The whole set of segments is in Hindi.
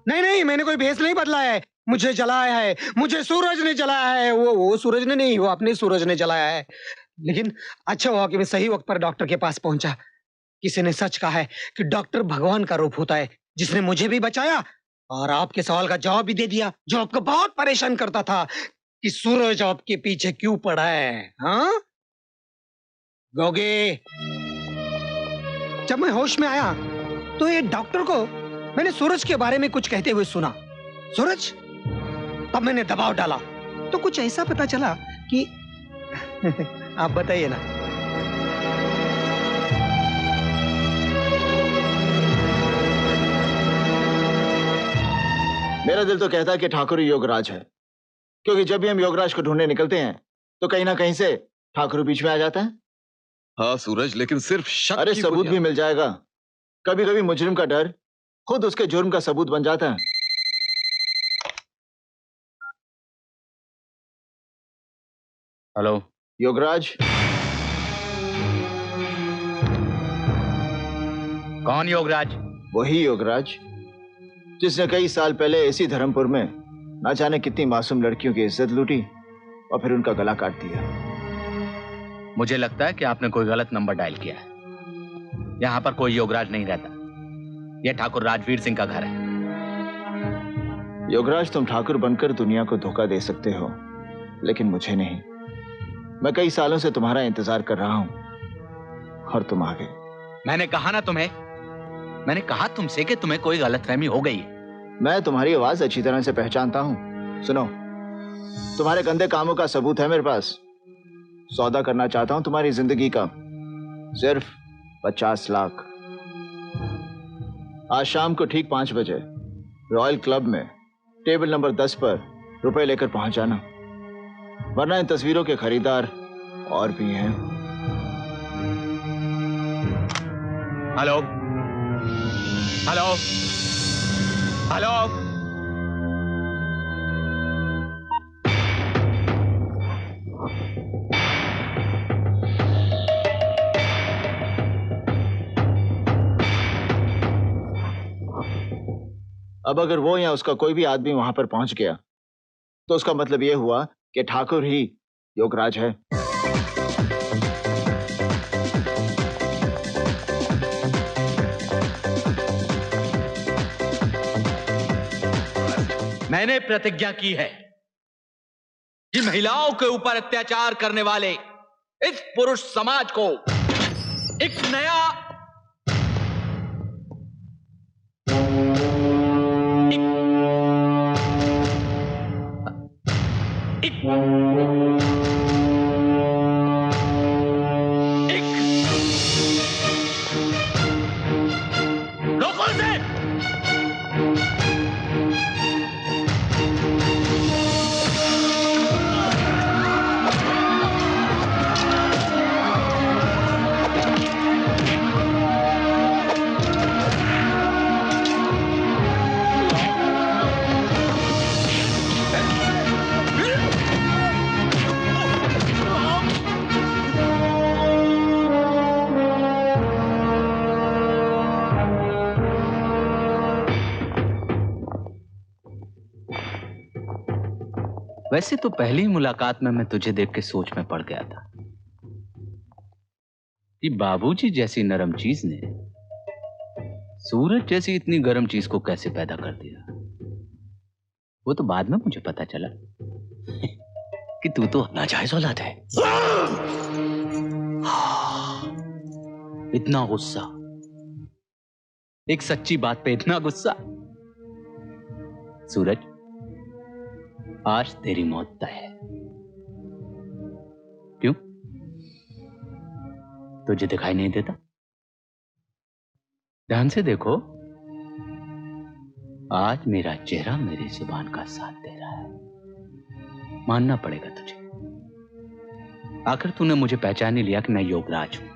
नहीं नहीं, मैंने कोई भेष नहीं बदला है। मुझे जलाया है, मुझे सूरज ने जलाया है। वो सूरज ने नहीं, वो अपने सूरज ने जलाया है। लेकिन अच्छा हुआ कि मैं सही वक्त पर डॉक्टर के पास पहुंचा। किसी ने सच कहा है कि डॉक्टर भगवान का रूप होता है, जिसने मुझे भी बचाया और आपके सवाल का जवाब भी दे दिया, जो आपको बहुत परेशान करता था कि सूरज आपके पीछे क्यों पड़ा है। हाँ गोगे, जब मैं होश में आया तो ये डॉक्टर को मैंने सूरज के बारे में कुछ कहते हुए सुना। सूरज? तब मैंने दबाव डाला तो कुछ ऐसा पता चला कि आप बताइए ना। मेरा दिल तो कहता है कि ठाकुर ही योगराज है, क्योंकि जब भी हम योगराज को ढूंढने निकलते हैं तो कहीं ना कहीं से ठाकुर बीच में आ जाता है। हाँ सूरज, लेकिन सिर्फ शक अरे की सबूत भी मिल जाएगा। कभी कभी मुजरिम का डर खुद उसके जुर्म का सबूत बन जाता है। हेलो योगराज। कौन योगराज? वही योगराज जिसने कई साल पहले इसी धर्मपुर में ना जाने कितनी मासूम लड़कियों की इज्जत लूटी और फिर उनका गला काट दिया। मुझे लगता है कि आपने कोई गलत नंबर डायल किया है। यहां पर कोई योगराज नहीं रहता। यह ठाकुर राजवीर सिंह का घर है। योगराज, तुम ठाकुर बनकर दुनिया को धोखा दे सकते हो, लेकिन मुझे नहीं। मैं कई सालों से तुम्हारा इंतजार कर रहा हूं और तुम आ गए। मैंने कहा ना तुम्हें, मैंने कहा तुमसे कि तुम्हें कोई गलतफहमी हो गई है। मैं तुम्हारी आवाज अच्छी तरह से पहचानता हूं। सुनो, तुम्हारे गंदे कामों का सबूत है मेरे पास। सौदा करना चाहता हूं तुम्हारी जिंदगी का, सिर्फ 50 लाख। आज शाम को ठीक 5 बजे रॉयल क्लब में टेबल नंबर 10 पर रुपए लेकर पहुंच जाना, वरना इन तस्वीरों के खरीदार और भी हैं। Hello hello hello. अब अगर वो या उसका कोई भी आदमी वहां पर पहुंच गया तो उसका मतलब यह हुआ कि ठाकुर ही योगराज है। मैंने प्रतिज्ञा की है कि महिलाओं के ऊपर अत्याचार करने वाले इस पुरुष समाज को एक नया वैसे तो पहली मुलाकात में मैं तुझे देख के सोच में पड़ गया था कि बाबूजी जैसी नरम चीज ने सूरज जैसी इतनी गर्म चीज को कैसे पैदा कर दिया। वो तो बाद में मुझे पता चला कि तू तो नाजायज औलाद है। इतना गुस्सा, एक सच्ची बात पे इतना गुस्सा। सूरज, आज तेरी मौत तय है। क्यों? तुझे दिखाई नहीं देता? ध्यान से देखो, आज मेरा चेहरा मेरी जुबान का साथ दे रहा है। मानना पड़ेगा तुझे। आखिर तूने मुझे पहचान ही लिया कि मैं योगराज हूं।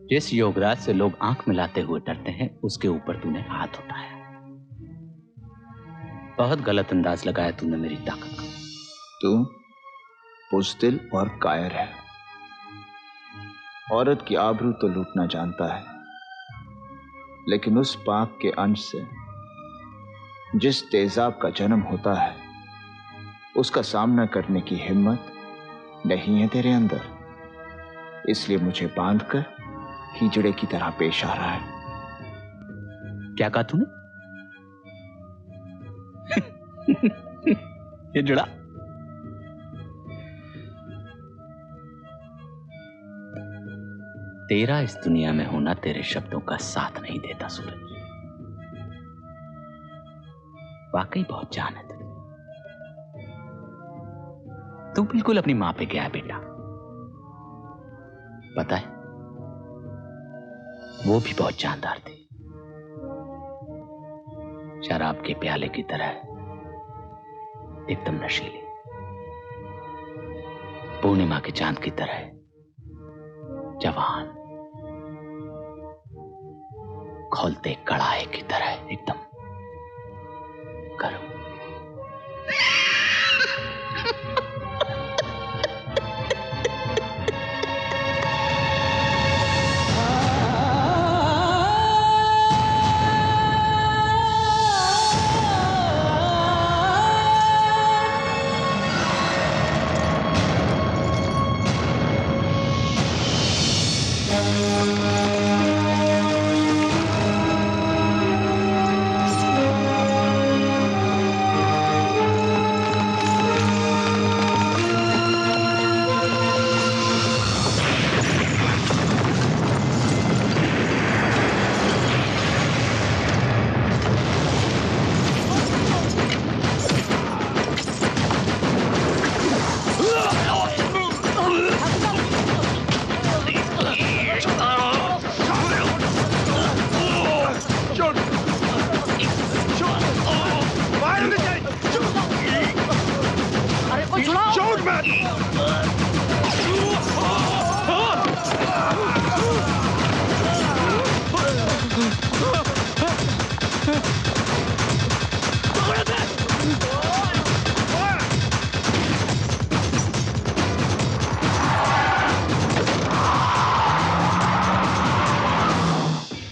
जिस योगराज से लोग आंख मिलाते हुए डरते हैं, उसके ऊपर तूने हाथ उठाया। बहुत गलत अंदाज लगाया तूने मेरी ताकत का। तू बुज़दिल और कायर है। औरत की आबरू तो लूटना जानता है, लेकिन उस पाप के अंश से जिस तेजाब का जन्म होता है उसका सामना करने की हिम्मत नहीं है तेरे अंदर, इसलिए मुझे बांधकर हीजड़े की तरह पेश आ रहा है। क्या कहा तूने? हिजड़ा? तेरा इस दुनिया में होना तेरे शब्दों का साथ नहीं देता सूरज। वाकई बहुत जान है तुझे। तू बिल्कुल अपनी मां पे गया है बेटा। पता है वो भी बहुत जानदार थी, शराब के प्याले की तरह एकदम नशीली, पूर्णिमा के चांद की तरह जवान, खोलते कड़ाहे की तरह एकदम गर्म।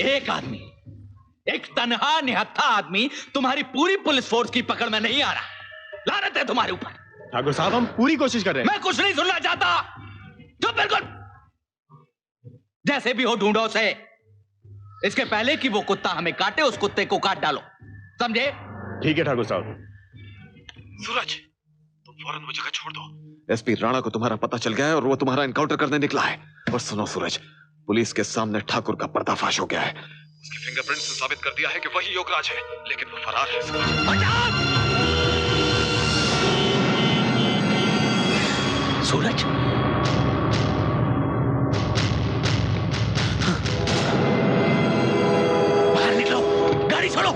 एक आदमी, एक तन्हा निहत्था आदमी तुम्हारी पूरी पुलिस फोर्स की पकड़ में नहीं आ रहा। लानत है तुम्हारे ऊपर। ठाकुर साहब हम पूरी कोशिश कर रहे हैं। मैं कुछ नहीं सुनना चाहता। चुप बिल्कुल। जैसे भी हो ढूंढो उसे। इसके पहले कि वो कुत्ता हमें काटे, उस कुत्ते को काट डालो, समझे? ठीक है ठाकुर साहब। सूरज, तुम फौरन वो जगह छोड़ दो। एसपी राणा को तुम्हारा पता चल गया है और वो तुम्हारा एनकाउंटर करने निकला है। और सुनो सूरज, पुलिस के सामने ठाकुर का पर्दाफाश हो गया है। उसके फिंगरप्रिंट्स ने साबित कर दिया है कि वही योगराज है, लेकिन वो फरार है। सूरज, बाहर निकलो, गाड़ी छोड़ो।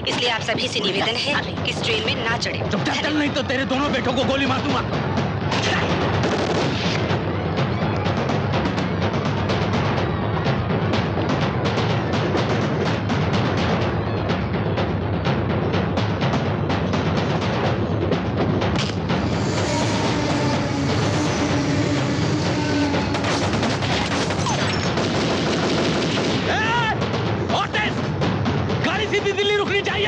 इसलिए आप सभी से निवेदन है कि इस ट्रेन में ना चढ़े। चल, नहीं तो तेरे दोनों बेटों को गोली मार दूंगा। दिल्ली रुकनी चाहिए।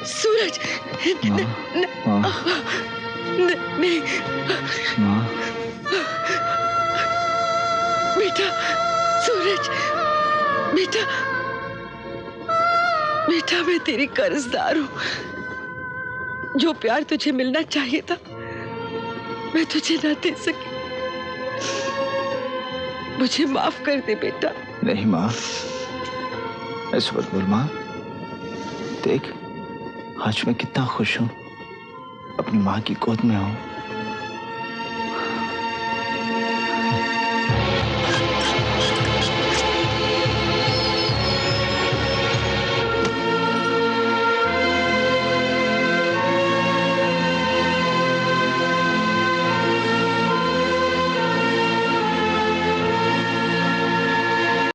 सूरज माँ, नहीं माँ, बेटा, सूरज, बेटा, बेटा मैं तेरी कर्जदार हूँ। जो प्यार तुझे मिलना चाहिए था मैं तुझे ना दे सकी। मुझे माफ कर दे बेटा। नहीं माँ, ऐसे मत बोल माँ। देख, आज मैं कितना खुश हूँ, अपनी माँ की गोद में हूँ।